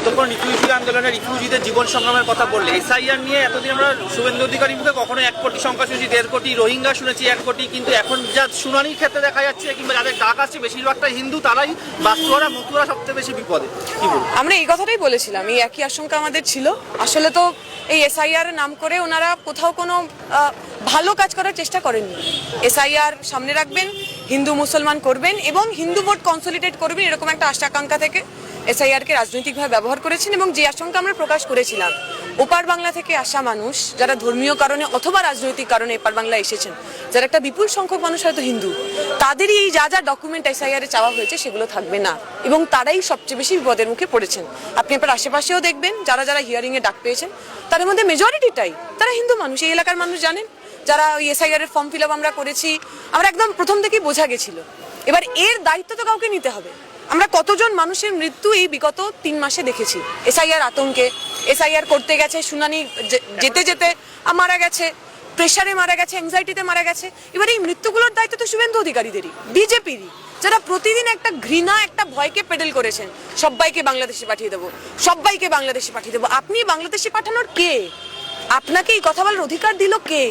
এতক্ষণ রিফিউজি আন্দোলনের রিফিউজিদের জীবন সংগ্রামের কথা বললে, এসআইআর নিয়ে এতদিন আমরা শুভেন্দু অধিকারী মুখে কখনো 1 কোটি সংখ্যা শুনেছি, 1.5 কোটি, রোহিঙ্গা শুনেছি 1 কোটি, কিন্তু এখন যা শুনানির ক্ষেত্রে দেখা যাচ্ছে কিংবা যাদের ডাক আসছে বেশিরভাগটা হিন্দু, তারাই বাস্তুহারা মতুয়ারা সবচেয়ে বেশি বিপদে। কি বলবো? আমরা এই কথাটাই বলেছিলাম, এই একই আশঙ্কা আমাদের ছিল। আসলে তো এই এসআইআর নাম করে ওনারা কোথাও কোনো ভালো কাজ করার চেষ্টা করেননি। এসআইআর সামনে রাখবেন, হিন্দু মুসলমান করবেন এবং হিন্দু ভোট কনসলিডেট করবেন, এরকম একটা আশাকাঙ্ক্ষা থেকে এসআইআরকে রাজনৈতিকভাবে ব্যবহার করেছেন। এবং যে আশঙ্কা আমরা প্রকাশ করেছিলাম, ওপার বাংলা থেকে আসা মানুষ যারা ধর্মীয় কারণে অথবা রাজনৈতিক কারণে এপার বাংলা এসেছেন, যারা একটা বিপুল সংখ্যক মানুষ হয়তো হিন্দু, তাদেরই এই যা যা ডকুমেন্ট এসআইআরে চাওয়া হয়েছে সেগুলো থাকবে না এবং তারাই সবচেয়ে বেশি বিপদের মুখে পড়েছেন। আপনি আপনার আশেপাশেও দেখবেন যারা যারা হিয়ারিংয়ে ডাক পেয়েছেন তাদের মধ্যে মেজরিটিটাই তারা হিন্দু মানুষ। এই এলাকার মানুষ জানেন, যারা ওই এসআইআর এর ফর্ম ফিল আপ আমরা করেছি, আমরা একদম প্রথম থেকেই বোঝা গেছিল। এবার এর দায়িত্ব তো কাউকে নিতে হবে। আমরা কতজন মানুষের মৃত্যু এই বিগত 3 মাসে দেখেছি এসআইআর আতঙ্কে। এসআইআর করতে গেছে, শুনানি যেতে যেতে মারা গেছে, প্রেশারে মারা গেছে, অ্যাংজাইটিতে মারা গেছে। এবার এই মৃত্যুগুলোর দায়িত্ব তো শুভেন্দু অধিকারীদেরই, বিজেপিরই, যারা প্রতিদিন একটা ঘৃণা, একটা ভয়কে পেডেল করেছেন। সবাইকে বাংলাদেশে পাঠিয়ে দেবো, সবাইকে বাংলাদেশে পাঠিয়ে দেবো। আপনি বাংলাদেশে পাঠানোর কে? আপনাকে এই কথা বলার অধিকার দিল কে?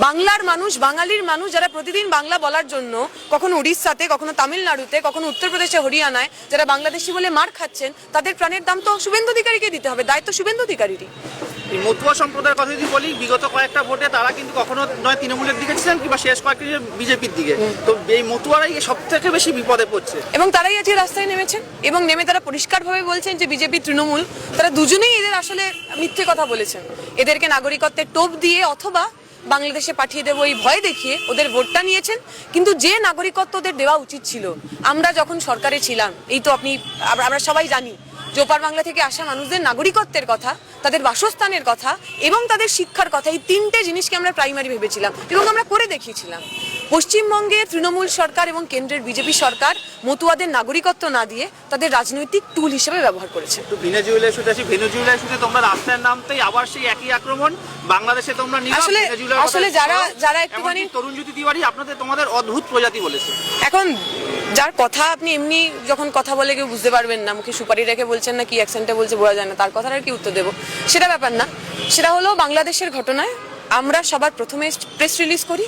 বাংলার মানুষ, বাঙালির মানুষ যারা প্রতিদিন বাংলা বলার জন্য কখনো উড়িষ্যাতে, কখনো তামিলনাড়ুতে, কখনো উত্তরপ্রদেশে, হরিয়ানায় যারা বাংলাদেশি বলে মার খাচ্ছেন, তাদের প্রাণের দাম তো শুভেন্দু অধিকারীকে দিতে হবে, দায়িত্ব শুভেন্দু অধিকারীরই। এই মতুয়া সম্প্রদায়ের কথা যদি বলি, বিগত কয়েকটা ভোটে তারা কিন্তু কখনো নয় তৃণমূলের দিকে ছিলেন কিংবা শেষ কয়েকটি বিজেপির দিকে, তো এই মতুয়ারাই সব থেকে বেশি বিপদে পড়ছে এবং তারাই আজকে রাস্তায় নেমেছেন এবং নেমে তারা পরিষ্কারভাবে বলছেন যে বিজেপি, তৃণমূল, তারা দুজনেই এদের আসলে মিথ্যে কথা বলেছেন। এদেরকে নাগরিকত্বের টোপ দিয়ে অথবা বাংলাদেশে পাঠিয়ে দেবো এই ভয় দেখিয়ে ওদের ভোটটা নিয়েছেন। কিন্তু যে নাগরিকত্ব ওদের দেওয়া উচিত ছিল, আমরা যখন সরকারে ছিলাম, এই তো আমরা সবাই জানি যে ওপার বাংলা থেকে আসা মানুষদের নাগরিকত্বের কথা, তাদের বাসস্থানের কথা এবং তাদের শিক্ষার কথা, এই 3টে জিনিসকে আমরা প্রাইমারি ভেবেছিলাম এবং আমরা করে দেখিয়েছিলাম। পশ্চিমবঙ্গে তৃণমূল সরকার এবং কেন্দ্রের বিজেপি সরকার মতুয়াদের নাগরিকত্ব না দিয়ে তাদের রাজনৈতিক টুল হিসেবে ব্যবহার করেছে। তো ভেনেজুয়েলা ইস্যুতে আসি, ভেনেজুয়েলা ইস্যুতে তোমরা রাস্তায় নামতেই আবার সেই একই আক্রমণ, বাংলাদেশে তোমরা আসলে যারা একটুখানি তরুণজ্যোতি তিওয়ারি তোমাদের অদ্ভুত প্রজাতি বলেছে। এখন যার কথা আপনি এমনি যখন কথা বলে কেউ বুঝতে পারবেন না, মুখে সুপারি রেখে বলছেন না কি অ্যাকসেন্টে বলছে বোঝা যায় না, তার কথার আর কি উত্তর দেবো সেটা ব্যাপার না। সেটা হলো বাংলাদেশের ঘটনায় আমরা সবার প্রথমে প্রেস রিলিজ করি।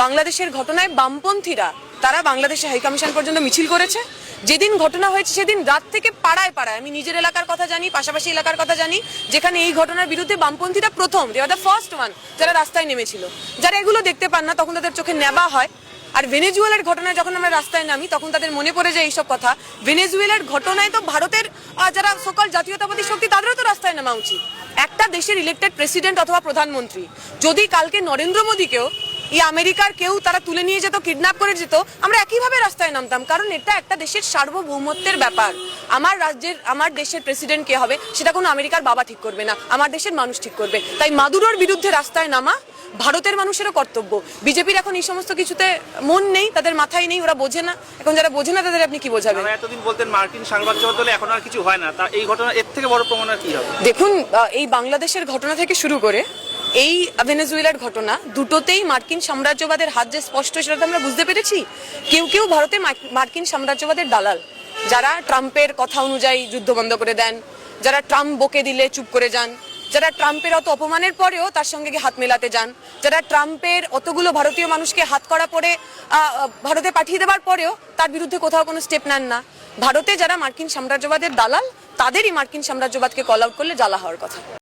বাংলাদেশের ঘটনায় বামপন্থীরা তারা বাংলাদেশে হাইকমিশন পর্যন্ত মিছিল করেছে। যেদিন ঘটনা হয়েছে সেদিন রাত থেকে পাড়ায় পাড়ায়, আমি নিজের এলাকার কথা জানি, পাশাপাশি এলাকার কথা জানি, যেখানে এই ঘটনার বিরুদ্ধে বামপন্থীরা প্রথম, দে আর দ্য ফার্স্ট ওয়ান যারা রাস্তায় নেমেছিল। যারা এগুলো দেখতে পান না তখন তাদের চোখে নেবা হয়। আর ভেনেজুয়েলার ঘটনায় যখন আমরা রাস্তায় নামি তখন তাদের মনে পড়ে যায় এইসব কথা। ভেনেজুয়েলার ঘটনায় তো ভারতের যারা সকল জাতীয়তাবাদী শক্তি তাদেরও তো রাস্তায় নামা উচিত। একটা দেশের ইলেক্টেড প্রেসিডেন্ট অথবা প্রধানমন্ত্রী যদি কালকে নরেন্দ্র মোদীকেও এই আমেরিকার কেউ তারা তুলে নিয়ে যেত, কিডন্যাপ করে যেত, আমরা একইভাবে রাস্তায় নামতাম, কারণ এটা একটা দেশের সার্বভৌমত্বের ব্যাপার। আমার দেশের প্রেসিডেন্ট কে হবে সেটা কোনো আমেরিকার বাবা ঠিক করবে না, আমার দেশের মানুষ ঠিক করবে। তাই মাদুরোর বিরুদ্ধে রাস্তায় নামা ভারতের মানুষেরও কর্তব্য। বিজেপির এখন এই সমস্ত কিছুতে মন নেই, তাদের মাথায় নেই, ওরা বোঝে না। এখন যারা বোঝে না তাদের আপনি কি বোঝাবেন? এতদিন বলতেন মার্কিন সাম্রাজ্যবাদ হলে এখন আর কিছু হয় না, তা এই ঘটনা এর থেকে বড় প্রমাণ আর কি হবে? দেখুন, এই বাংলাদেশের ঘটনা থেকে শুরু করে এই ভেনেজুয়েলার ঘটনা, দুটোতেই মার্কিন সাম্রাজ্যবাদের হাত যে স্পষ্ট সেটা তো আমরা বুঝতে পেরেছি। কেউ কেউ ভারতে মার্কিন সাম্রাজ্যবাদের দালাল, যারা ট্রাম্পের কথা অনুযায়ী যুদ্ধ বন্ধ করে দেন, যারা ট্রাম্প বকে দিলে চুপ করে যান, যারা ট্রাম্পের অত অপমানের পরেও তার সঙ্গে গিয়ে হাত মেলাতে যান, যারা ট্রাম্পের অতগুলো ভারতীয় মানুষকে হাত করা পরে ভারতে পাঠিয়ে দেওয়ার পরেও তার বিরুদ্ধে কোথাও কোনো স্টেপ নেন না। ভারতে যারা মার্কিন সাম্রাজ্যবাদের দালাল, তাদেরই মার্কিন সাম্রাজ্যবাদকে কল আউট করলে জ্বালা হওয়ার কথা।